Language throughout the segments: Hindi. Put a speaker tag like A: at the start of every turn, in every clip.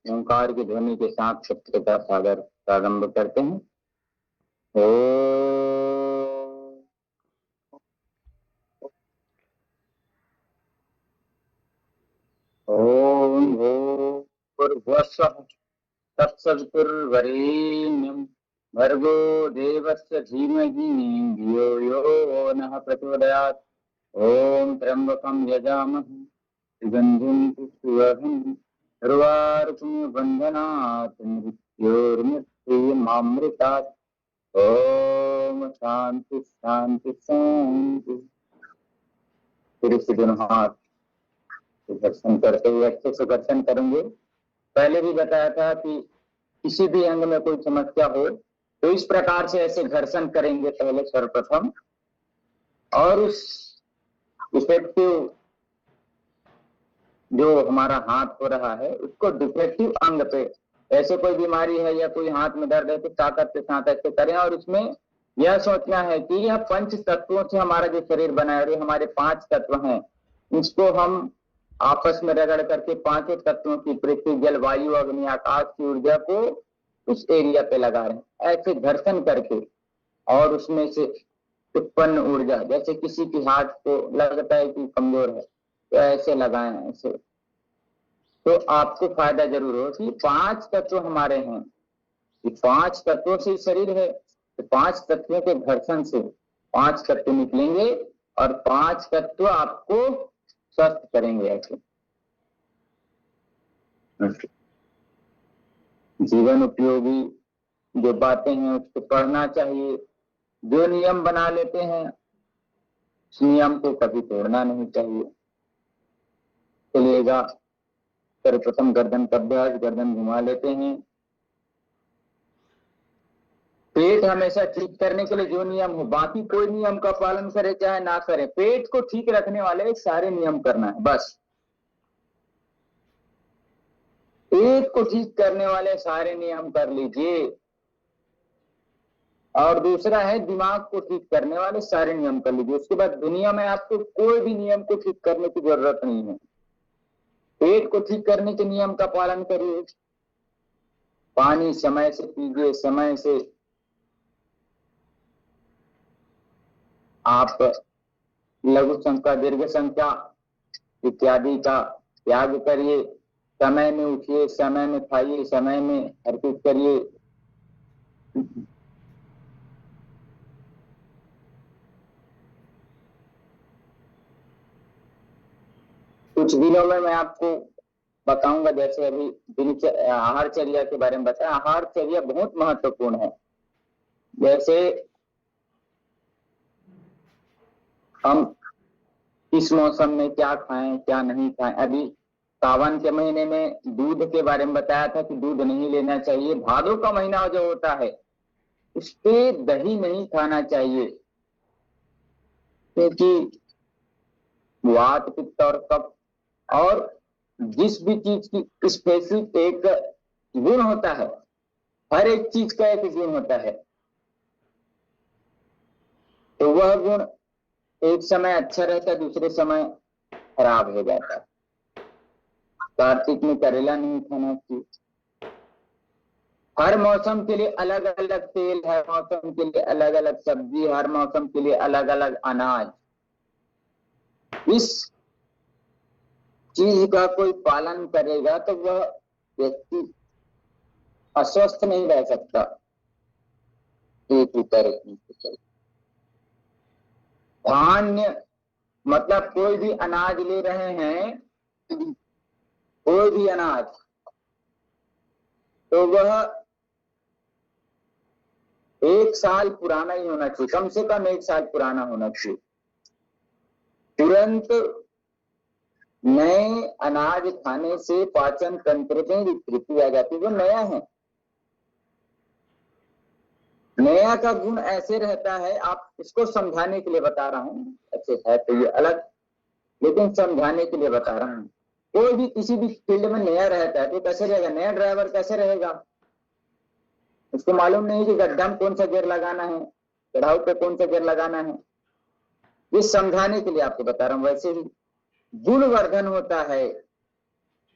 A: ओंकार की ध्वनि के साथ सत्य का सागर प्रारंभ करते हैं। ओम भूर्भुवस्सुः तत्सवितुर्वरेण्यं भर्गो देवस्य धीमहि धियो यो नः प्रचोदयात्। ओम त्र्यंबकं यजामहे सुगन्धिं पुष्टिवर्धनम् उर्वारुकं बन्धनात् मृत्योर्मुक्तिमामृतात्। ओम शांति शांति शांति। फिर से दोनों हाथ घर्षण करते हुए अच्छे से घर्षण करेंगे। पहले भी बताया था कि किसी भी अंग में कोई समस्या हो तो इस प्रकार से ऐसे घर्षण करेंगे पहले सर्वप्रथम, और उस इफेक्टिव जो हमारा हाथ हो रहा है उसको डिफेक्टिव अंग पे, ऐसे कोई बीमारी है या कोई हाथ में दर्द है तो ताकत के साथ ऐसे करें। और उसमें यह सोचना है कि यह पंच तत्वों से हमारा जो शरीर बना है, और हमारे 5 तत्व हैं, इसको हम आपस में रगड़ करके 5 तत्वों की पृथ्वी जल वायु अग्नि आकाश की ऊर्जा को उस एरिया पे लगा रहे हैं ऐसे घर्षण करके। और उसमें से उत्पन्न ऊर्जा, जैसे किसी की हाथ को लगता है कि कमजोर है तो ऐसे लगाएं, ऐसे तो आपको फायदा जरूर हो कि 5 तत्व हमारे हैं। 5 तत्वों से शरीर है तो 5 तत्वों के घर्षण से 5 तत्व निकलेंगे और 5 तत्व आपको स्वस्थ करेंगे। ऐसे जीवन उपयोगी जो बातें हैं उसको पढ़ना चाहिए। जो नियम बना लेते हैं उस नियम को कभी तोड़ना नहीं चाहिए। चलिएगा, सर्वप्रथम गर्दन का अभ्यास, गर्दन घुमा लेते हैं। पेट हमेशा ठीक करने के लिए जो नियम हो, बाकी कोई नियम का पालन करे चाहे ना करे, पेट को ठीक रखने वाले सारे नियम करना है बस। पेट को ठीक करने वाले सारे नियम कर लीजिए। और दूसरा है दिमाग को ठीक करने वाले सारे नियम कर लीजिए। उसके बाद दुनिया में आपको कोई भी नियम को ठीक करने की जरूरत नहीं है। पेट को ठीक करने के नियम का पालन करिए। पानी समय से पीजिए, समय से आप लघु संख्या दीर्घ संख्या इत्यादि का त्याग करिए। समय में उठिए, समय में खाइए, समय में हर कुछ करिए। कुछ दिनों में मैं आपको बताऊंगा, जैसे अभी आहारचर्या के बारे में बताया। आहारचर्या बहुत महत्वपूर्ण है। जैसे हम इस मौसम में क्या खाएं क्या नहीं खाएं। अभी सावन के महीने में दूध के बारे में बताया था कि दूध नहीं लेना चाहिए। भादों का महीना जो होता है उस पे दही नहीं खाना चाहिए, क्योंकि वात पित्त और कफ, और जिस भी चीज की स्पेसिफिक एक गुण होता है, हर एक चीज का एक गुण होता है, तो वह गुण एक समय अच्छा रहता है, दूसरे समय खराब हो जाता है। कार्तिक में करेला नहीं खाना चाहिए। हर मौसम के लिए अलग अलग तेल, हर मौसम के लिए अलग अलग सब्जी, हर मौसम के लिए अलग अलग अनाज। इस चीज का कोई पालन करेगा तो वह व्यक्ति अस्वस्थ नहीं रह सकता। एक तरह धान्य मतलब कोई भी अनाज ले रहे हैं, कोई भी अनाज, तो वह 1 साल पुराना ही होना चाहिए, कम से कम 1 साल पुराना होना चाहिए। तुरंत नए अनाज खाने से पाचन तंत्र में विकृति आ जाती है, वो नया है। नया का गुण ऐसे रहता है, आप इसको समझाने के लिए बता रहा हूं, अच्छे है तो ये अलग, लेकिन समझाने के लिए बता रहा हूं। कोई भी किसी भी फील्ड में नया रहता है तो कैसे रहेगा? नया ड्राइवर कैसे रहेगा? उसको मालूम नहीं कि गड्ढा में कौन सा गियर लगाना है, चढ़ाव पे कौन सा गियर लगाना है। ये समझाने के लिए आपको बता रहा हूं। वैसे ही गुणवर्धन होता है,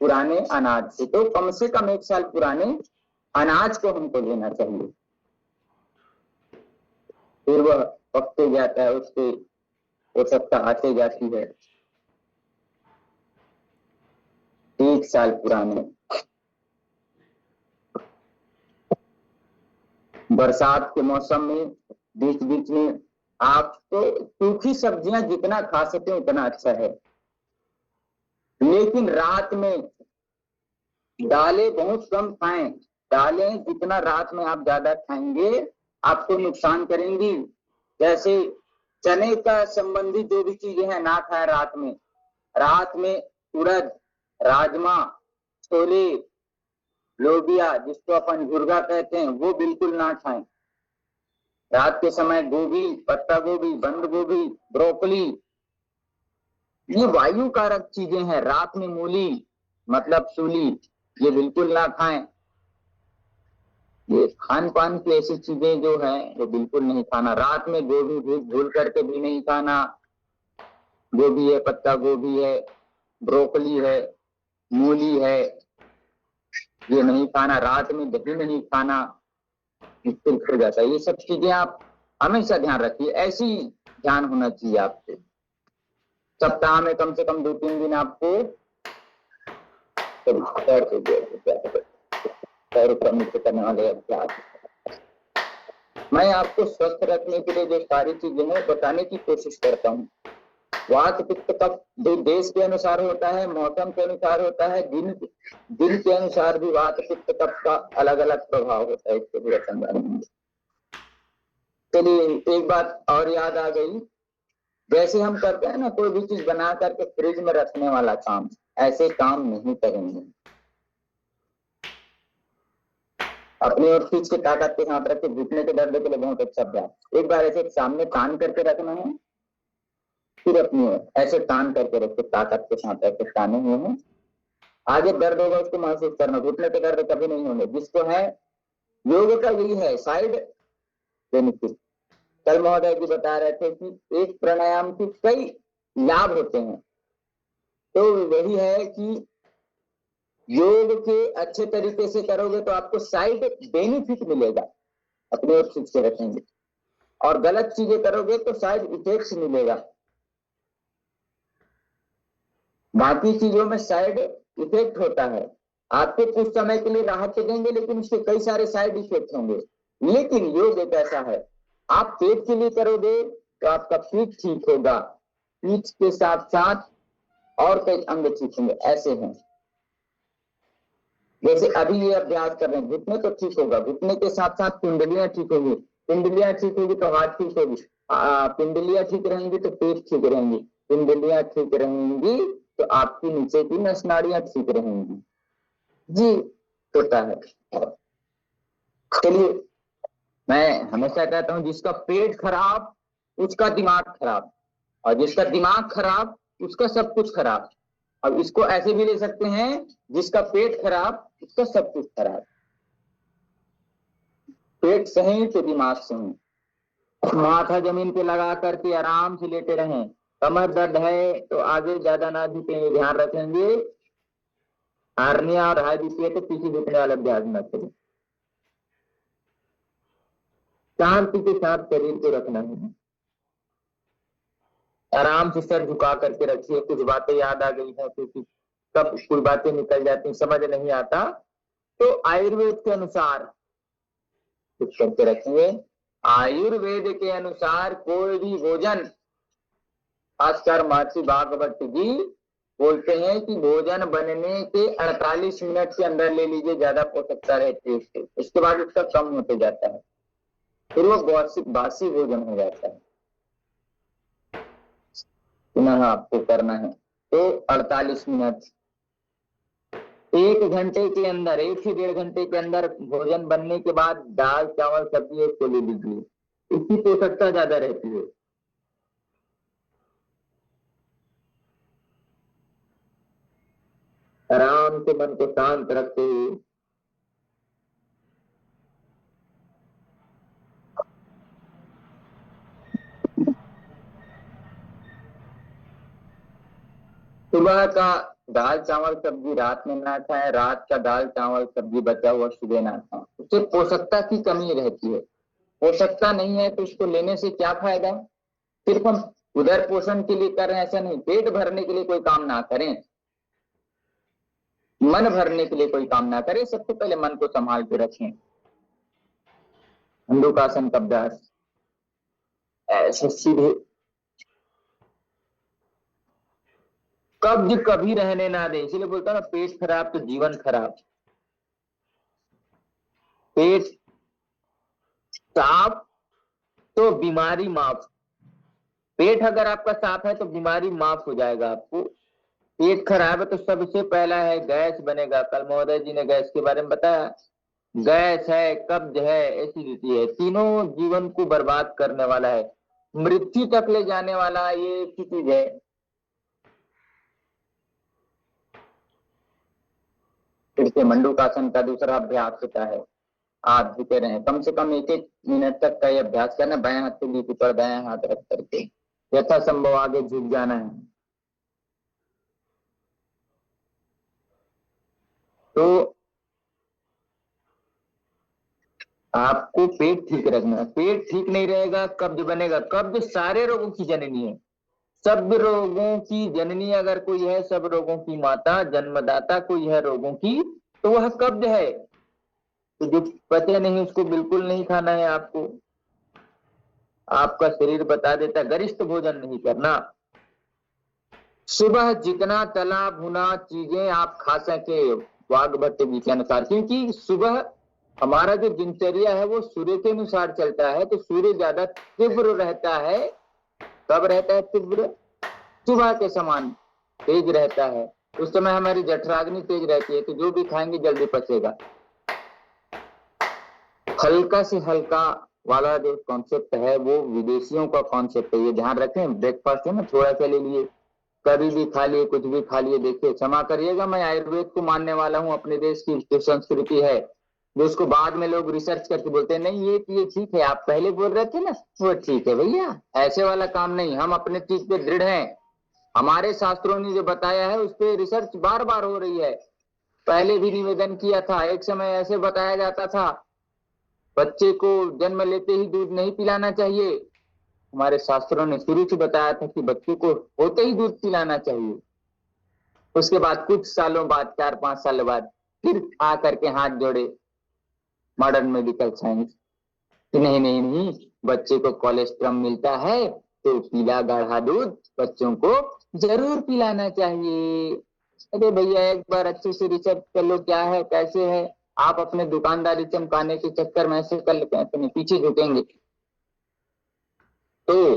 A: पुराने अनाज से, तो कम से कम 1 साल पुराने अनाज को हमको लेना चाहिए। फिर वह पकते जाता है, उससे पोषकता आते जाती है। 1 साल पुराने। बरसात के मौसम में बीच बीच में आप तो सूखी सब्जियां जितना खा सके उतना अच्छा है, लेकिन रात में दालें बहुत कम खाएं। दालें जितना रात में आप ज्यादा खाएंगे आपको नुकसान करेंगी। जैसे चने का संबंधी जो भी चीजें हैं ना खाएं रात में। रात में उड़द, राजमा, छोले, लोबिया जिसको अपन झुर्गा कहते हैं वो बिल्कुल ना खाएं। रात के समय गोभी, पत्ता गोभी, बंद गोभी, ब्रोकली, ये वायु कारक चीजें हैं। रात में मूली मतलब सूली, ये बिल्कुल ना खाएं। ये खान पान की ऐसी चीजें जो है वो बिल्कुल नहीं खाना। रात में गोभी भी भूल करके भी नहीं खाना। गोभी है, पत्ता गोभी है, ब्रोकली है, मूली है, ये नहीं खाना। रात में दही नहीं खाना, मुश्किल हो जाता है। ये सब चीजें आप हमेशा ध्यान रखिए, ऐसी ध्यान होना चाहिए आपको। सप्ताह में कम से कम 2-3 दिन आपको करने वाले अभ्यास। मैं आपको स्वस्थ रखने के लिए जो सारी चीजें हैं बताने की कोशिश करता हूँ। वात पित्त कफ देश के अनुसार होता है, मौसम के अनुसार होता है, दिन के अनुसार भी वात पित्त कफ का अलग अलग प्रभाव होता है। इसको भी समझाएंगे। चलिए एक बात और याद आ गई, जैसे हम करते हैं ना कोई भी चीज बना करके फ्रिज में रखने वाला काम, ऐसे काम नहीं करेंगे। अपनी और फ्रिज की ताकत के साथ रख के घुटने के दर्द के लिए बहुत अच्छा अभ्यास। एक बार ऐसे सामने तान करके रखना है, फिर अपनी ओर ऐसे तान करके रखो, ताकत के साथ ऐसे ताने हुए हैं। आगे दर्द होगा उसको महसूस करना, घुटने के दर्द कभी नहीं होंगे। जिसको है योग का यही है साइड बेनिफिट। कल महोदय जी बता रहे थे कि एक प्राणायाम के कई लाभ होते हैं, तो वही है कि योग के अच्छे तरीके से करोगे तो आपको साइड बेनिफिट मिलेगा, अपने ओर खींच के रखेंगे। और गलत चीजें करोगे तो साइड इफेक्ट मिलेगा। बाकी चीजों में साइड इफेक्ट होता है, आपको कुछ समय के लिए राहत तो देंगे लेकिन उसके कई सारे साइड इफेक्ट होंगे। लेकिन योग एक ऐसा है, आप पेट के लिए करोगे तो आपका पीठ ठीक होगा, पीठ के साथ साथ और कई अंग ठीक होंगे। ऐसे हैं, जैसे अभी ये अभ्यास कर रहे हैं, घुटने तो ठीक होगा, घुटने के साथ साथ कुंडलियां ठीक होगी, कुंडलियां ठीक होगी तो हाथ ठीक होगी, कुंडलियां ठीक रहेंगी तो पेट ठीक रहेंगी, कुंडलियां ठीक रहेंगी तो आपकी नीचे की नस नाड़ियां ठीक रहेंगी। जी होता है। चलिए मैं हमेशा कहता हूं जिसका पेट खराब उसका दिमाग खराब, और जिसका दिमाग खराब उसका सब कुछ खराब। अब इसको ऐसे भी ले सकते हैं, जिसका पेट खराब उसका सब कुछ खराब। पेट सही तो दिमाग सही। माथा जमीन पे लगा करके आराम से लेटे रहें। कमर दर्द है तो आगे ज्यादा ना झुकेंगे, ध्यान रखेंगे। हार्निया और हाई बीपी है तो पीछे झुकने वाला अभ्यास न करें। शांति के साथ शरीर को रखना है, आराम से सर झुका करके रखिए। कुछ बातें याद आ गई हैं क्योंकि कब कुछ बातें निकल जाती समझ नहीं आता, तो आयुर्वेद के अनुसार कुछ करके रखिए। आयुर्वेद के अनुसार कोई भी भोजन, खासकर महर्षि भागवत जी बोलते हैं कि भोजन बनने के 48 मिनट के अंदर ले लीजिए, ज्यादा पोषकता रहती है उसके बाद उसका कम होते जाता है, फिर वो बासी भोजन हो जाता है। पुनः आपको करना है तो 48 मिनट, 1 घंटे के अंदर, 1 से 1.5 घंटे के अंदर भोजन बनने के बाद दाल चावल सब्जी उसको ले लीजिए, इसकी पोषकता ज्यादा रहती है। आराम से मन को शांत रखते हुए सुबह का दाल चावल सब्जी रात में ना खाएं, रात का दाल चावल सब्जी बचा हुआ सुबह ना खाएं, उससे पोषकता की कमी रहती है। पोषकता नहीं है तो उसको लेने से क्या फायदा। सिर्फ हम उधर पोषण के लिए कर रहे हैं ऐसा नहीं, पेट भरने के लिए कोई काम ना करें, मन भरने के लिए कोई काम ना करें, सबसे पहले मन को संभाल के रखें। मंडूकासन का अभ्यास ऐसे सीधे, कब्ज कभी रहने ना दे, इसलिए बोलता ना पेट खराब तो जीवन खराब। पेट साफ तो बीमारी माफ। पेट अगर आपका साफ है तो बीमारी माफ हो जाएगा आपको। पेट खराब है तो सबसे पहला है गैस बनेगा। कल महोदय जी ने गैस के बारे में बताया, गैस है, कब्ज है, एसिडिटी है, तीनों जीवन को बर्बाद करने वाला है, मृत्यु तक ले जाने वाला ये एक ही चीज है। फिर से मंडूकासन का दूसरा अभ्यास होता है, आप झुके रहें, कम से कम 1-1 मिनट तक का ये अभ्यास करना। बाएं हाथ के बीच ऊपर, दाएं हाथ रख करके यथासंभव आगे झुक जाना है। तो आपको पेट ठीक रखना है। पेट ठीक नहीं रहेगा कब्ज बनेगा। कब्ज सारे रोगों की जननी है, सब रोगों की जननी अगर कोई है, सब रोगों की माता, जन्मदाता कोई है रोगों की, तो वह कब्ज है। तो जो पचे नहीं उसको बिल्कुल नहीं खाना है आपको। आपका शरीर बता देता गरिष्ठ भोजन नहीं करना। सुबह जितना तला भुना चीजें आप खा सके वाघभट्ट जी के अनुसार, क्योंकि सुबह हमारा जो दिनचर्या है वो सूर्य के अनुसार चलता है, तो सूर्य ज्यादा तीव्र रहता है। कब रहता है तीव्र? सुबह के समान तेज रहता है। उस समय हमारी जठराग्नि तेज रहती है, तो जो भी खाएंगे जल्दी पचेगा। हल्का से हल्का वाला जो कॉन्सेप्ट है वो विदेशियों का कॉन्सेप्ट है, ये ध्यान रखें। ब्रेकफास्ट है ना, थोड़ा सा ले लिए, कभी भी खा लिए, कुछ भी खा लिए। देखिए क्षमा करिएगा, मैं आयुर्वेद को मानने वाला हूँ, अपने देश की जो संस्कृति है, जो उसको बाद में लोग रिसर्च करके बोलते हैं नहीं ये ठीक है, आप पहले बोल रहे थे ना वो ठीक है। भैया ऐसे वाला काम नहीं, हम अपने चीज पे दृढ़ हैं। हमारे शास्त्रों ने जो बताया है उस पर रिसर्च बार बार हो रही है। पहले भी निवेदन किया था, एक समय ऐसे बताया जाता था बच्चे को जन्म लेते ही दूध नहीं पिलाना चाहिए। हमारे शास्त्रों ने शुरू से बताया था कि बच्चे को होते ही दूध पिलाना चाहिए। उसके बाद कुछ सालों बाद, 4-5 साल बाद, फिर आ करके हाथ जोड़े मॉडर्न मेडिकल साइंस कि नहीं नहीं नहीं, बच्चे को कोलेस्ट्रॉल मिलता है तो पीला गाढ़ा दूध बच्चों को जरूर पिलाना चाहिए। अरे भैया एक बार अच्छे से रिसर्च कर लो क्या है कैसे है। आप अपने दुकानदारी चमकाने के चक्कर में ऐसे कर लेते हैं तो नहीं, पीछे झुकेंगे। तो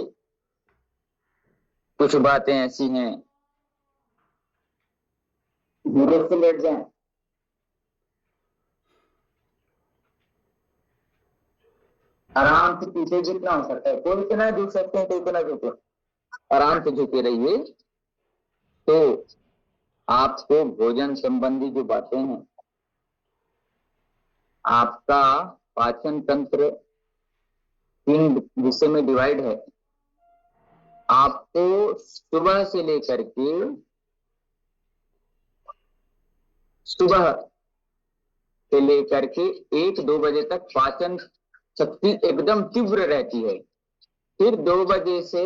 A: कुछ बातें ऐसी हैं, धीरे से लेट जाए, आराम से पीछे जितना हो सकता है, कोई इतना झुक सकते हैं तो इतना झुको, आराम से झुके रहिए। तो आपको भोजन संबंधी जो बातें हैं, आपका पाचन तंत्र 3 हिस्से में डिवाइड है। आपको सुबह से लेकर के सुबह 1-2 बजे तक पाचन शक्ति एकदम तीव्र रहती है। फिर 2 बजे से,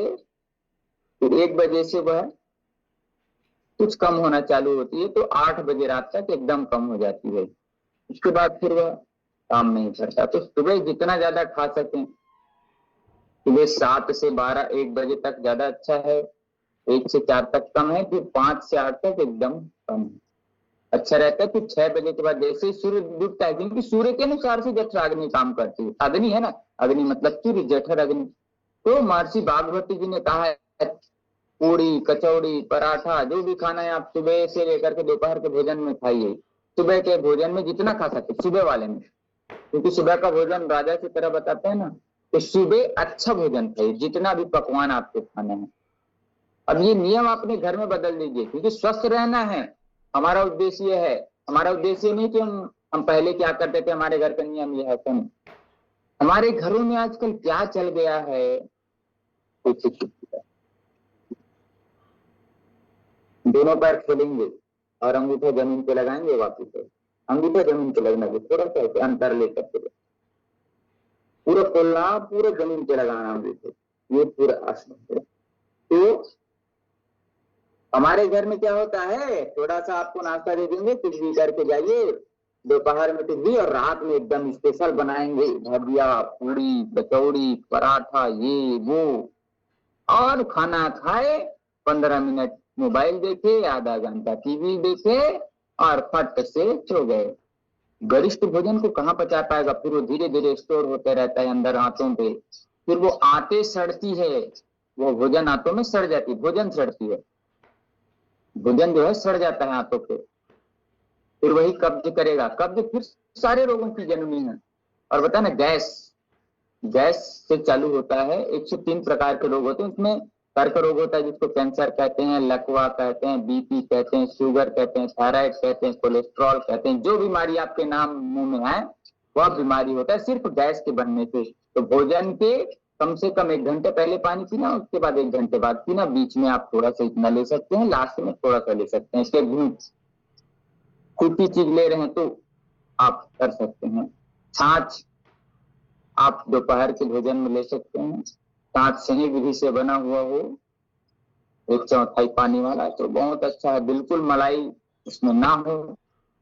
A: फिर 1 बजे से वह कुछ कम होना चालू होती है, तो 8 बजे रात तक एकदम कम हो जाती है। उसके बाद फिर वह काम नहीं करता। तो सुबह जितना ज्यादा खा सकें, सुबह 7 से 12 1 बजे तक ज्यादा अच्छा है, 1 से 4 तक कम है, फिर 5 से 8 तक एकदम कम है। अच्छा रहता है। फिर 6 बजे के बाद जैसे सूर्य डूबता है, क्योंकि सूर्य के अनुसार से जठराग्नि काम करती है। अग्नि है ना, अग्नि मतलब सूर्य, जठर अग्नि। तो महर्षि वाघभट्ट जी ने कहा है पूरी कचौड़ी पराठा जो भी खाना है आप सुबह से लेकर के दोपहर के भोजन में खाइए। सुबह के भोजन में जितना खा सकते सुबह वाले में, क्योंकि सुबह का भोजन राजा की तरह बताते हैं ना, तो सुबह अच्छा भोजन खाइए, जितना भी पकवान आपको खाने हैं। अब ये नियम अपने घर में बदल दीजिए, क्योंकि स्वस्थ रहना है हमारा उद्देश्य है। हमारा उद्देश्य नहीं कि हम पहले क्या करते थे, हमारे घर का नियम ये है। सुन, हमारे घरों में आजकल क्या चल गया है, कुछ दोनों पैर खोलेंगे, और अंगूठा जमीन पे लगाएंगे वापिस से, अंगूठा जमीन पे लगना है, थोड़ा सा अंतर लेकर के पूरा खोलना, पूरा जमीन पे लगाना अंगूठे, ये पूरा आसन। तो हमारे घर में क्या होता है, थोड़ा सा आपको नाश्ता दे देंगे, कुछ भी करके जाइए, दोपहर में कुछ भी, और रात में एकदम स्पेशल बनाएंगे, भजिया, पूरी, कचौड़ी, पराठा, ये वो, और खाना खाए, 15 मिनट मोबाइल देखे, आधा घंटा टीवी देखे, और फट से सो गए। गरिष्ठ भोजन को कहाँ पचा पाएगा, फिर वो धीरे धीरे स्टोर होते रहता है अंदर आंतों पे, फिर वो आंतें सड़ती है, वो भोजन आंतों में सड़ जाती है, भोजन सड़ती है, भोजन जो है सड़ जाता है आंतों पे, फिर वही कब्ज करेगा, कब्ज फिर सारे रोगों की जननी है। और बता ना, गैस, गैस से चालू होता है, 103 प्रकार के रोग होते हैं, इसमें कर्क रोग होता है जिसको कैंसर कहते हैं, लकवा कहते हैं, बीपी कहते हैं, शुगर कहते हैं, थायराइड कहते हैं, कोलेस्ट्रॉल कहते हैं, जो बीमारी आपके नाम मुंह में है वह बीमारी होता है सिर्फ गैस के बनने से। तो भोजन के कम से कम 1 घंटे पहले पानी पीना, उसके बाद 1 घंटे बाद पीना, बीच में आप थोड़ा सा इतना ले सकते हैं, लास्ट में थोड़ा सा ले सकते हैं, इसके घूट सूखी चीज ले रहे हैं तो आप कर सकते हैं। छाछ आप दोपहर के भोजन में ले सकते हैं, छाछ सही विधि से बना हुआ हो, 1/4 पानी वाला, तो बहुत अच्छा है, बिल्कुल मलाई उसमें ना हो,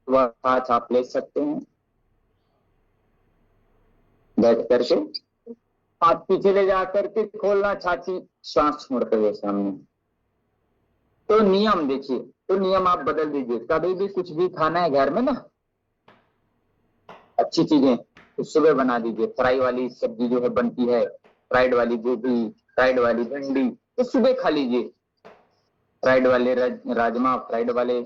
A: वह छाछ आप ले सकते हैं बैठ करके, हाथ पीछे ले जा करके खोलना, छाती श्वास छोड़ते हुए सामने। तो नियम देखिए, तो नियम आप बदल दीजिए, कभी भी कुछ भी खाना है घर में ना, अच्छी चीजें तो सुबह बना दीजिए, फ्राई वाली सब्जी जो है बनती है, फ्राइड वाली गोभी, फ्राइड वाली भिंडी, तो सुबह खा लीजिए, फ्राइड वाले राजमा, फ्राइड वाले,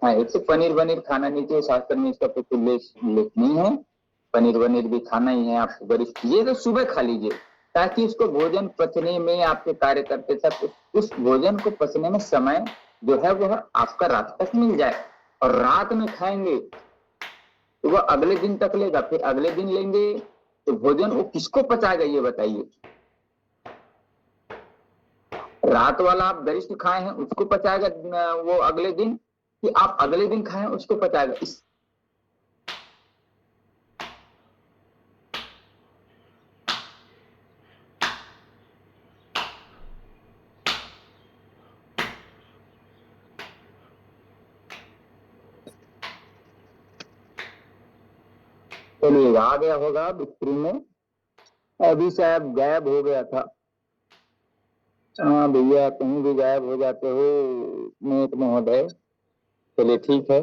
A: हाँ, एक तो पनीर वनीर खाना नहीं चाहिए, शास्त्र में इसका कुछ उल्लेख नहीं है, पनीर वनीर भी खाना ही है आपको, गरिष्ठ ये तो सुबह खा लीजिए, ताकि उसको भोजन पचने में, आपके कार्य करते तक उस भोजन को पचने में समय जो है वह आपका रात तक मिल जाए। और रात में खाएंगे तो वह अगले दिन तक लेगा, फिर अगले दिन लेंगे, तो भोजन वो किसको पचाएगा ये बताइए। रात वाला आप गरिष्ठ खाए हैं उसको पचाएगा वो अगले दिन, कि आप अगले दिन खाएं उसको पचाएगा। इस चलिए आ गया होगा स्क्रीन में, अभी शायद गायब हो गया था। हाँ भैया, कहीं भी गायब हो जाते हो नेक महोदय। चलिए ठीक है,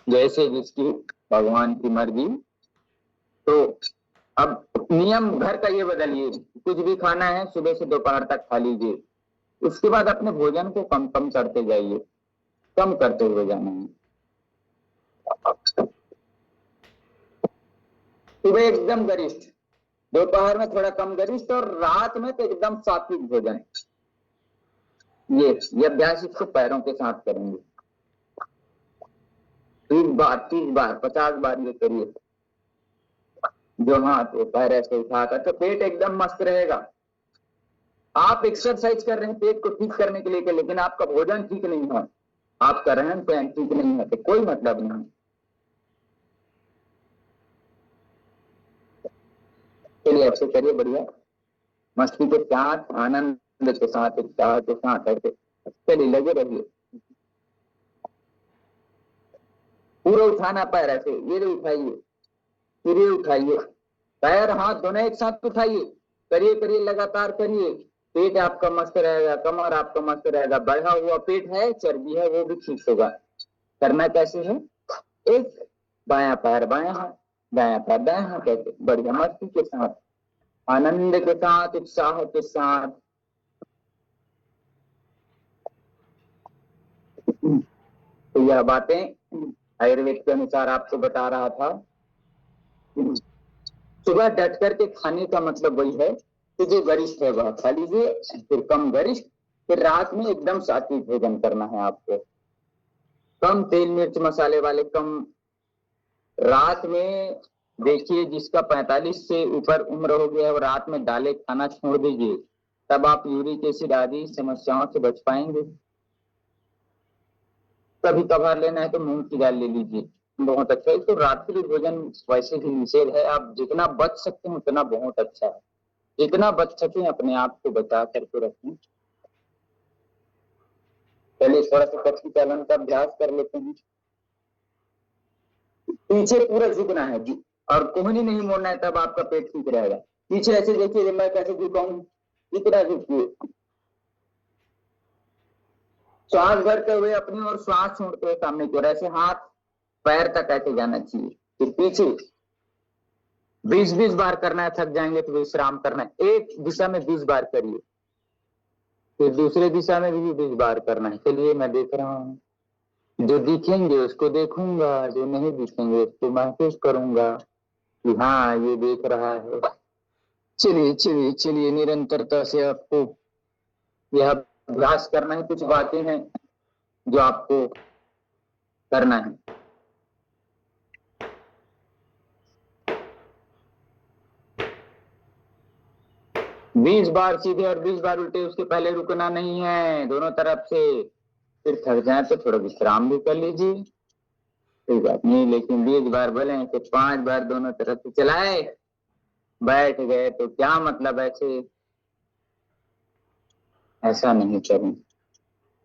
A: जैसे जिसकी भगवान की मर्जी। तो अब नियम घर का ये बदलिए, कुछ भी खाना है सुबह से दोपहर तक खा लीजिए, उसके बाद अपने भोजन को कम कम करते जाइए, कम करते हुए जाना है। सुबह एकदम गरिष्ठ, दोपहर में थोड़ा कम गरिष्ठ, और रात में तो एकदम सात्विक भोजन। ये अभ्यास इसको पैरों के साथ करेंगे, 20 बार, 30 बार, 50 बार ये करिए, जो हाथ वो पैर ऐसे उठाकर, तो पेट एकदम मस्त रहेगा। आप एक्सरसाइज कर रहे हैं पेट को ठीक करने के लिए, लेकिन आपका भोजन ठीक नहीं है, आपका रहन सहन ठीक नहीं है, तो कोई मतलब नहीं। चलिए ऐसे करिए, बढ़िया मस्ती के साथ, आनंद के साथ, उत्साह के साथ ऐसे चलिए लगे रहिए। पूरा उठाना पैर ऐसे, ये उठाइए, फिर ये उठाइए, पैर हाथ दोनों एक साथ उठाइए, करिए करिए लगातार करिए, पेट आपका मस्त रहेगा, कमर आपका मस्त रहेगा, बढ़ा हुआ पेट है, चर्बी है, वो भी ठीक होगा। करना कैसे है, एक बायां पैर बायां हाथ, दायां पैर दायां हाथ, कैसे बढ़िया मस्ती के साथ, आनंद के साथ, उत्साह के साथ। तो यह बातें आयुर्वेद के अनुसार आपको बता रहा था। सुबह डट करके खाने का मतलब वही है कि जो गरिष्ठ है वह खा लीजिए, फिर कम गरिष्ठ, फिर रात में एकदम सात्विक भोजन करना है आपको, कम तेल मिर्च मसाले वाले, कम। रात में देखिए, जिसका 45 से ऊपर उम्र हो गया है वो रात में दालें खाना छोड़ दीजिए, तब आप यूरिक एसिड आदि समस्याओं से बच पाएंगे। कभी कभार लेना है तो मूंग की दाल ले लीजिए, बहुत अच्छा है। तो रात्रि भोजन वैसे भी निषेध है, आप जितना बच सकते हैं उतना बहुत अच्छा है, जितना बच सके अपने आप को बचा करके रखें। पहले थोड़ा सा कच्ची चालन का अभ्यास कर लेते हैं। पीछे पूरा झुकना है जी, और कोहनी नहीं मोड़ना है, तब आपका पेट ठीक रहेगा। पीछे ऐसे देखिए मैं कैसे झुकाऊं, इतना झुकिए, श्वास भरते हुए अपनी और श्वास छोड़ते हुए सामने की ओर, ऐसे हाथ पैर तक ऐसे जाना चाहिए। फिर पीछे 20-20 बार करना है, थक जाएंगे तो विश्राम करना है। एक दिशा में 20 बार करिए, फिर दूसरे दिशा में भी 20 बार करना है। चलिए मैं देख रहा हूँ, जो दिखेंगे उसको देखूंगा, जो नहीं दिखेंगे उसको महसूस करूंगा कि हाँ ये देख रहा है। चलिए चलिए चलिए, निरंतरता से आपको यह अभ्यास करना है। कुछ बातें हैं जो आपको करना है। 20 बार सीधे और 20 बार उल्टे, उसके पहले रुकना नहीं है दोनों तरफ से। फिर थक जाए तो थोड़ा विश्राम भी कर लीजिए, कोई बात नहीं, लेकिन 20 बार बोले तो 5 बार दोनों तरफ से चलाए। बैठ गए तो क्या मतलब, ऐसा नहीं करें।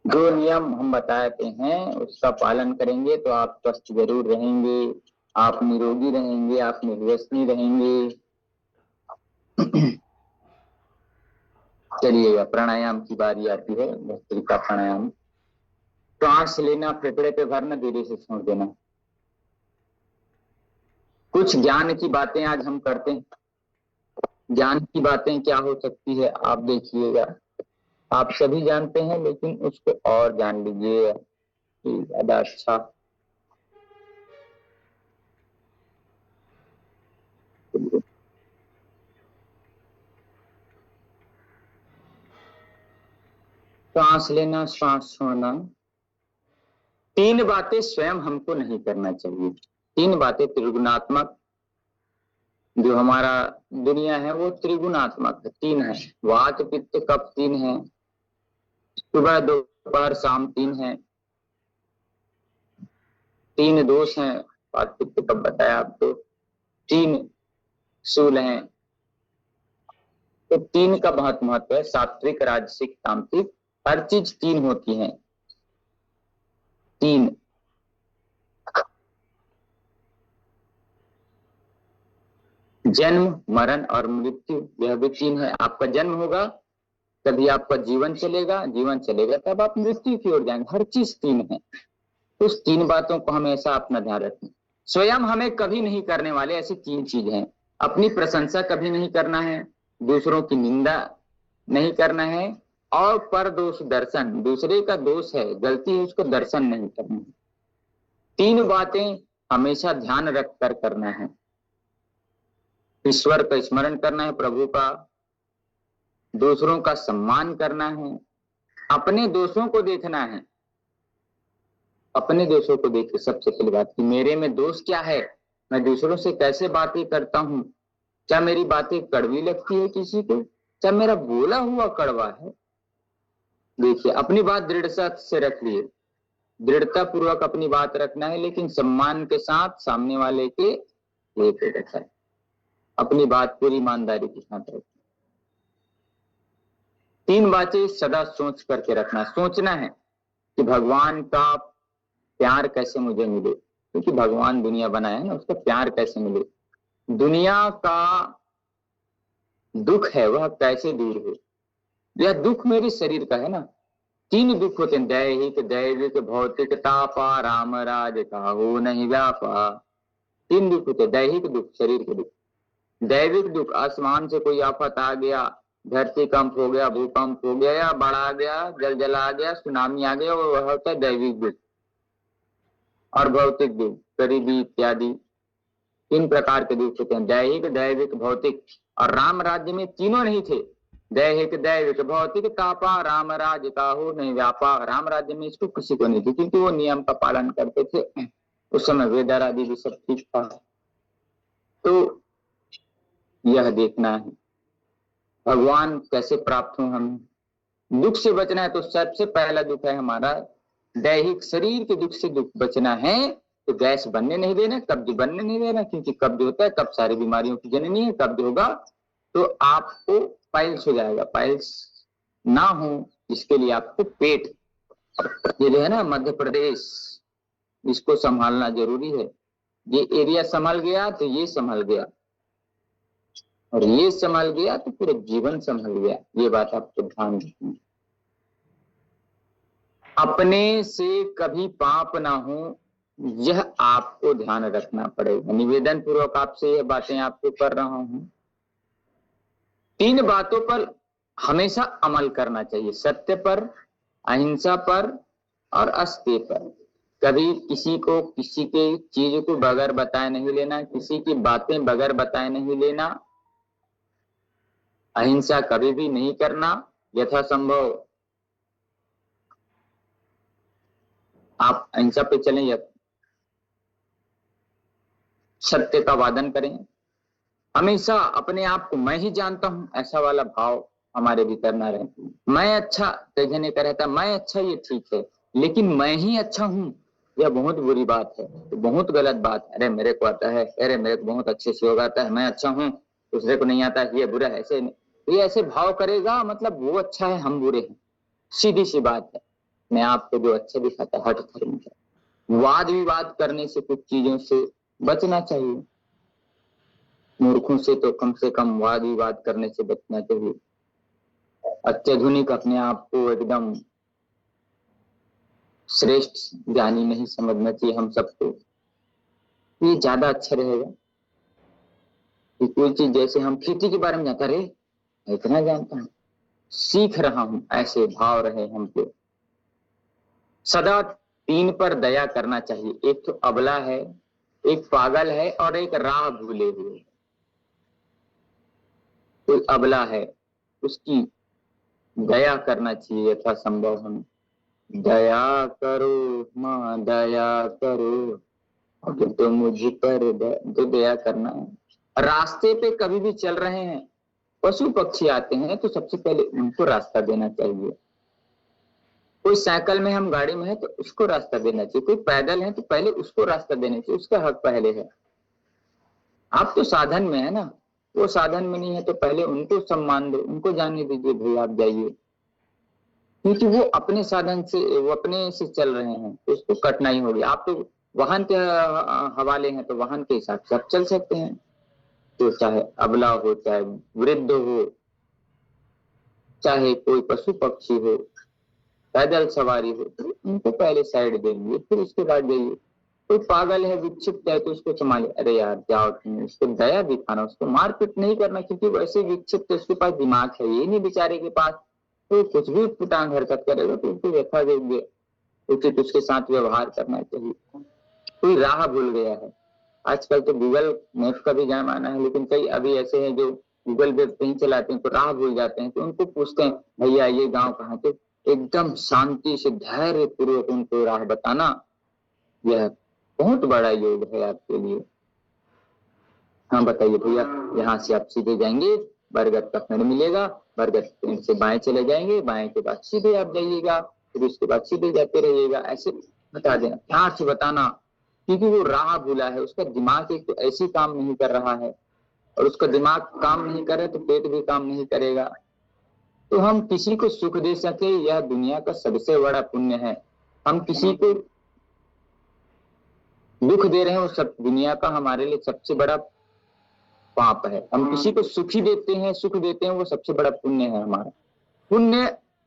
A: जो नियम हम बताते हैं उसका पालन करेंगे तो आप स्वस्थ जरूर रहेंगे, आप निरोगी रहेंगे, आप निर्व्यसनी रहेंगे। चलिएगा, प्राणायाम की बारी आती है, भस्त्रिका प्राणायाम। सांस लेना, फेफड़े पे भरना, धीरे से छोड़ देना। कुछ ज्ञान की बातें आज हम करते हैं। ज्ञान की बातें क्या हो सकती है आप देखिएगा, आप सभी जानते हैं लेकिन उसको और जान लीजिए, ज्यादा अच्छा। सांस लेना, सांस छोड़ना, 3 बातें स्वयं हमको नहीं करना चाहिए। 3 बातें त्रिगुणात्मक, जो हमारा दुनिया है वो त्रिगुणात्मक है, 3 है। वात पित्त कफ 3 है, सुबह दोपहर शाम 3 है। 3 दोष हैं, वात पित्त कफ बताया आपको। 3 शूल हैं। तो 3 का बहुत महत्व है, सात्विक राजसिक तामसिक, हर चीज 3 होती है। 3 जन्म मरण और मृत्यु, यह भी 3 है। आपका जन्म होगा तभी आपका जीवन चलेगा, जीवन चलेगा तब आप मृत्यु की ओर जाएंगे, हर चीज 3 है। तो उस 3 बातों को हमेशा अपना ध्यान रखें। स्वयं हमें कभी नहीं करने वाले ऐसी 3 चीज हैं। अपनी प्रशंसा कभी नहीं करना है, दूसरों की निंदा नहीं करना है, और पर दोष दर्शन, दूसरे का दोष है, गलती है, उसको दर्शन नहीं करना है। 3 बातें हमेशा ध्यान रख कर करना है। ईश्वर का स्मरण करना है, प्रभु का, दूसरों का सम्मान करना है, अपने दोषों को देखना है। अपने दोषों को देख के सबसे पहली बात कि मेरे में दोष क्या है, मैं दूसरों से कैसे बातें करता हूँ, क्या मेरी बातें कड़वी लगती है किसी को, क्या मेरा बोला हुआ कड़वा है। देखिए, अपनी बात दृढ़ता से रखिए, दृढ़ता पूर्वक अपनी बात रखना है, लेकिन सम्मान के साथ सामने वाले के लेके रखा है। अपनी बात पूरी ईमानदारी के साथ रखें। 3 बातें सदा सोच करके रखना, सोचना है कि भगवान का प्यार कैसे मुझे मिले, क्योंकि भगवान दुनिया बनाया है ना, उसका प्यार कैसे मिले, दुनिया का दुख है वह कैसे दूर हो। यह दुख मेरे शरीर का है ना, 3 दुख होते हैं, दैहिक दैविक भौतिक तापा, राम राज का हो नहीं व्यापा। 3 दुख होते हैं, दैहिक दुख शरीर के दुख, दैविक दुख आसमान से कोई आफत आ गया, धरती कंप हो गया, भूकंप हो गया, या बाढ़ आ गया, जल आ गया, सुनामी आ गया, वह होता है दैविक दुख। और भौतिक दुख, गरीबी इत्यादि, 3 प्रकार के दुख होते हैं, दैहिक दैविक भौतिक। और राम राज्य में तीनों नहीं थे, दैहिक दैविक भौतिक तापा, राम राज्य का हो नहीं व्यापा। राम राज्य में इसको किसी को नहीं थी, क्योंकि वो नियम का पालन करते थे, उस समय वेदर आदि भी सब ठीक था। तो यह देखना है भगवान कैसे प्राप्त हो। हम दुख से बचना है तो सबसे पहला दुख है हमारा दैहिक शरीर के दुख से दुख बचना है तो गैस बनने नहीं देना, कब्ज बनने नहीं देना, क्योंकि कब्ज होता है कब सारी बीमारियों की जननी है। कब्ज होगा तो आपको पाइल्स हो जाएगा, पाइल्स ना हो इसके लिए आपको पेट, ये जो है ना मध्य प्रदेश, इसको संभालना जरूरी है। ये एरिया संभल गया तो ये संभल गया, और ये संभल गया तो पूरा जीवन संभल गया। ये बात आपको ध्यान रखनी। अपने से कभी पाप ना हो, यह आपको ध्यान रखना पड़ेगा। निवेदन पूर्वक आपसे यह बातें आपको कर रहा हूं। 3 बातों पर हमेशा अमल करना चाहिए, सत्य पर, अहिंसा पर और अस्तेय पर। कभी किसी को किसी के चीज को बगैर बताए नहीं लेना, किसी की बातें बगैर बताए नहीं लेना, अहिंसा कभी भी नहीं करना। यथासंभव आप अहिंसा पे चलें या सत्य का वादन करें। हमेशा अपने आप को मैं ही जानता हूं ऐसा वाला भाव हमारे भीतर ना रहे। मैं अच्छा, कहने का रहता मैं अच्छा, ये ठीक है, लेकिन मैं ही अच्छा हूं यह बहुत बुरी बात है, तो बहुत गलत बात है। अरे मेरे को आता है, अरे मेरे को बहुत अच्छे से योग आता है, मैं अच्छा हूं, दूसरे को नहीं आता, ये बुरा है, ऐसे ये ऐसे भाव करेगा मतलब वो अच्छा है हम बुरे हैं। सीधी सी बात है। मैं आपको जो अच्छा दिखाता हट करूंगा। वाद विवाद करने से, कुछ चीजों से बचना चाहिए। मूर्खों से तो कम से कम वाद विवाद करने से बचना चाहिए। अत्याधुनिक अपने आप को एकदम श्रेष्ठ ज्ञानी नहीं समझना चाहिए हम सबको, ये ज्यादा अच्छा रहेगा। कि कोई चीज, जैसे हम खेती के बारे में जानता रहे, इतना जानता हूं, सीख रहा हूं, ऐसे भाव रहे हमको। सदा 3 पर दया करना चाहिए। एक तो अबला है, एक पागल है और एक राह भूले हुए। कोई अबला है उसकी दया करना चाहिए यथासंभव। हम दया करो माँ दया करो, अब तो मुझ पर तो दया करना है। रास्ते पे कभी भी चल रहे हैं, पशु पक्षी आते हैं तो सबसे पहले उनको रास्ता देना चाहिए। कोई साइकिल में, हम गाड़ी में है तो उसको रास्ता देना चाहिए। कोई पैदल है तो पहले उसको रास्ता देना चाहिए, उसका हक पहले है। आप तो साधन में है ना, वो साधन में नहीं है तो पहले उनको सम्मान दो, उनको जाने दीजिए भाई आप जाइए, क्योंकि वो अपने साधन से, वो अपने से चल रहे हैं तो उसको कठिनाई होगी। आप तो वाहन के हवाले हैं तो वाहन के हिसाब से आप चल सकते हैं। तो चाहे अबला हो, चाहे वृद्ध हो, चाहे कोई पशु पक्षी हो, पैदल सवारी हो, तो उनको पहले साइड देंगे, फिर उसके बाद जाइए। कोई पागल है, विक्षिप्त है तो उसको संभाले, अरे यार जाओ तुम, उसको दया दिखाना, उसको मारपीट नहीं करना, क्योंकि वैसे विक्षिप्त, उसके पास दिमाग है ये नहीं बेचारे के पास, तो कुछ भी उठपटांग हरकत करेगा तो उसको देखा देंगे, उचित उसके साथ व्यवहार करना चाहिए। कोई राह भूल गया है, आजकल तो गूगल मैप का भी जमाना है, लेकिन कई अभी ऐसे हैं जो गूगल मैप नहीं चलाते हैं तो राह भूल जाते हैं, तो उनको पूछते हैं भैया ये गांव कहाँ, तो एकदम शांति से धैर्य पूर्वक उनको राह बताना, यह बहुत बड़ा योग है आपके लिए। हाँ बताइए भैया, यहाँ से आप सीधे जाएंगे, बरगद का पेड़ मिलेगा, बरगद पेड़ से बाएं चले जाएंगे, बाएं के बाद सीधे आप जाइएगा, फिर उसके बाद सीधे जाते रहिएगा, ऐसे बता देना, ध्यान से बताना। क्योंकि वो राह भूला है, उसका दिमाग एक तो ऐसे काम नहीं कर रहा है, और उसका दिमाग काम नहीं करे तो पेट भी काम नहीं करेगा। तो हम किसी को सुख दे सके, यह दुनिया का सबसे बड़ा पुण्य है। हम किसी को दुख दे रहे हैं, वो सब दुनिया का हमारे लिए सबसे बड़ा पाप है। हम किसी को सुखी देते हैं, सुख देते हैं, वो सबसे बड़ा पुण्य है हमारा। पुण्य,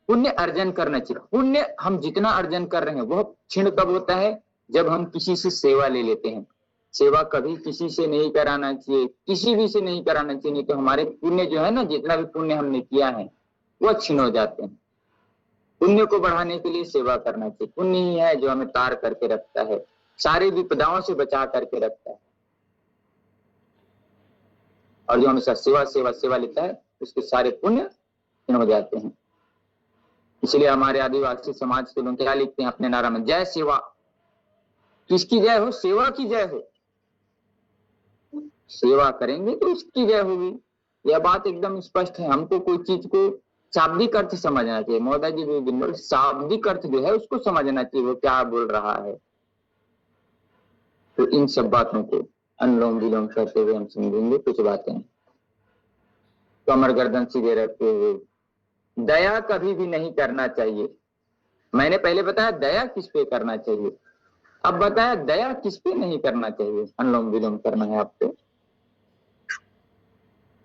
A: पुण्य अर्जन करना चाहिए। पुण्य हम जितना अर्जन कर रहे हैं वह क्षीण कब होता है, जब हम किसी से सेवा ले लेते हैं। सेवा कभी किसी से नहीं कराना चाहिए, किसी भी से नहीं कराना चाहिए, नहीं तो हमारे पुण्य जो है ना, जितना भी पुण्य हमने किया है वह क्षीण हो जाते हैं। पुण्य को बढ़ाने के लिए सेवा करना चाहिए। पुण्य ही है जो हमें तार करके रखता है, सारी विपदाओं से बचा करके रखता है, और जो हमेशा सेवा सेवा सेवा लेता है उसके सारे पुण्य क्षीण हो जाते हैं। इसलिए हमारे आदिवासी समाज के लोग क्या लिखते हैं अपने नारा में, जय सेवा। किसकी जय हो? सेवा की जय हो। सेवा करेंगे तो उसकी जय होगी, यह बात एकदम स्पष्ट है। हमको कोई चीज को शाब्दिक अर्थ समझना चाहिए। महोदय जी भी शाब्दिक अर्थ जो है उसको समझना चाहिए, वो क्या बोल रहा है। तो इन सब बातों को अनुलोम विलोम करते हुए हम समझेंगे कुछ बातें। कमर गर्दन सीधे रखते हुए दया कभी भी नहीं करना चाहिए। मैंने पहले बताया दया किस पे करना चाहिए, अब बताया दया किस पे नहीं करना चाहिए। अनुलोम विलोम करना है आपको।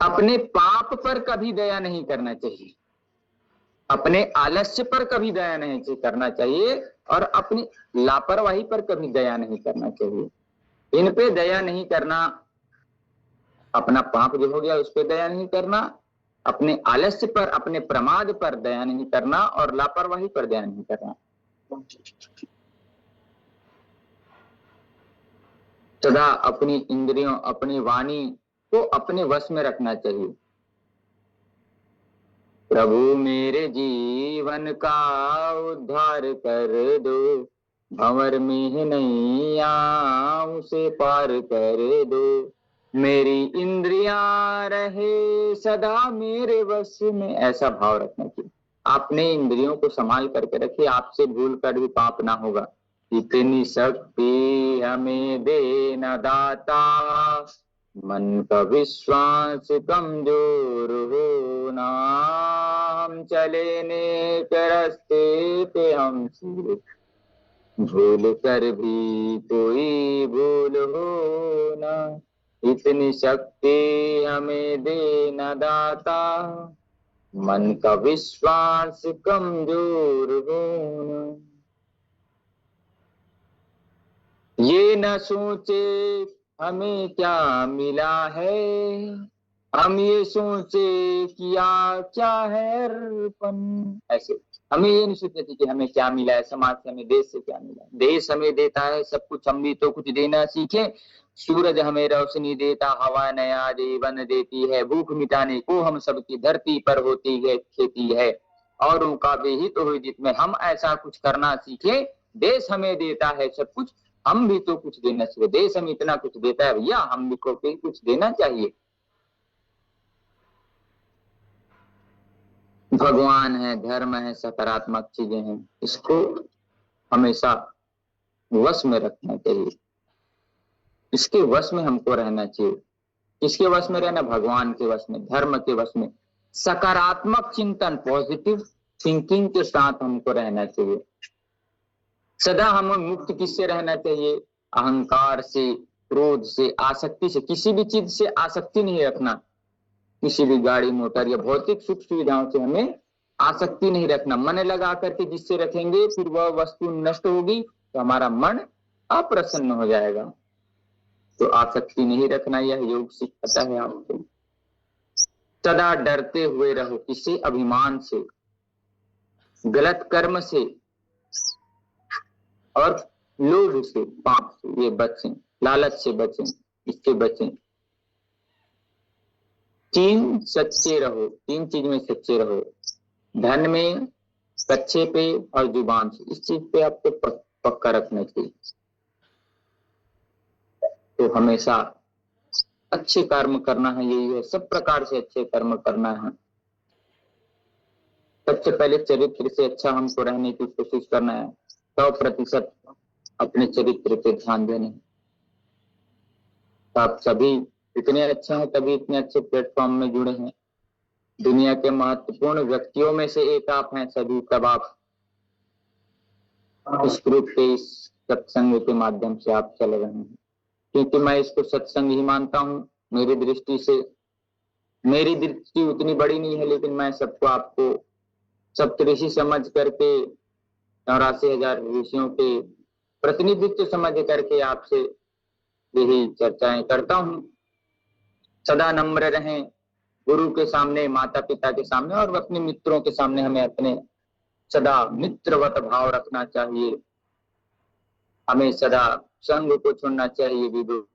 A: अपने पाप पर कभी दया नहीं करना चाहिए, अपने आलस्य पर कभी दया नहीं करना चाहिए, और अपनी लापरवाही पर कभी दया नहीं करना चाहिए। इन पे दया नहीं करना, अपना पाप जो हो गया उस पर दया नहीं करना, अपने आलस्य पर, अपने प्रमाद पर दया नहीं करना, और लापरवाही पर दया नहीं करना। सदा अपनी इंद्रियों, अपनी वाणी को अपने वश में रखना चाहिए। प्रभु मेरे जीवन का उद्धार कर दो, भंवर में नैया उसे पार कर दो, मेरी इंद्रियां रहे सदा मेरे वश में। ऐसा भाव रखना चाहिए। आपने इंद्रियों को संभाल करके रखिए, आपसे भूल कर भी पाप ना होगा। इतनी शक्ति हमें देना दाता, मन का विश्वास कमजोर होना, हम चले नेक रास्ते पे हमसे भूल कर भी कोई भूल होना। इतनी शक्ति हमें देना दाता, मन का विश्वास कमजोर होना। ये न सोचे हमें क्या मिला है, हम ये सोचे किया क्या है अर्पण। ऐसे हमें ये नहीं सोचना चाहिए कि हमें क्या मिला है, समाज से हमें, देश से क्या मिला है। देश हमें देता है सब कुछ, हम भी तो कुछ देना सीखे। सूरज हमें रोशनी देता, हवा नया जीवन देती है, भूख मिटाने को हम सबकी धरती पर होती है खेती है, औरों का विहित हो जिसमें हम ऐसा कुछ करना सीखे। देश हमें देता है सब कुछ, हम भी तो कुछ देना चाहिए। देश हमें इतना कुछ देता है भैया, हम भी को कुछ देना चाहिए। भगवान है, धर्म है, सकारात्मक चीजें हैं, इसको हमेशा वश में रखना चाहिए, इसके वश में हमको रहना चाहिए। किसके वश में रहना? भगवान के वश में, धर्म के वश में। सकारात्मक चिंतन, पॉजिटिव थिंकिंग के साथ हमको रहना चाहिए। सदा हमें मुक्त किससे रहना चाहिए? अहंकार से, क्रोध से, आसक्ति से। किसी भी चीज से आसक्ति नहीं रखना, किसी भी गाड़ी मोटर या भौतिक सुख सुविधाओं से हमें आसक्ति नहीं रखना। मन लगा करके जिससे रखेंगे फिर वह वस्तु नष्ट होगी तो हमारा मन अप्रसन्न हो जाएगा। तो आसक्ति नहीं रखना, यह योग सिखाता है आपको। सदा डरते हुए रहो, किसी अभिमान से, गलत कर्म से और लोभ से, पाप से ये बचें, लालच से बचें, इससे बचें। तीन सच्चे रहो, तीन चीज में सच्चे रहो, धन में, कच्चे पे और जुबान से। इस चीज पे आपको पक्का रखना चाहिए। तो हमेशा अच्छे कर्म करना है, यही है, सब प्रकार से अच्छे कर्म करना है। सबसे पहले चरित्र से अच्छा हमको रहने की कोशिश करना है। 100% अपने चरित्र पे ध्यान देना है। आप सभी इतने अच्छे हैं तभी इतने अच्छे प्लेटफॉर्म में जुड़े हैं। दुनिया के महत्वपूर्ण व्यक्तियों में से एक आप हैं सभी, तब आप इस ग्रुप के, इस सत्संग के माध्यम से आप चल रहे हैं। क्योंकि मैं इसको सत्संग ही मानता हूँ। मेरी दृष्टि से, मेरी दृष्टि उतनी बड़ी नहीं है, लेकिन मैं सबको, आपको सप्तऋषि समझ करके, 84,000 ऋषियों के प्रतिनिधित्व समझ करके आपसे यही चर्चाएं करता हूँ। सदा नम्र रहें, गुरु के सामने, माता पिता के सामने और अपने मित्रों के सामने हमें अपने सदा मित्रवत भाव रखना चाहिए। हमें सदा संग को छोड़ना चाहिए, विदुर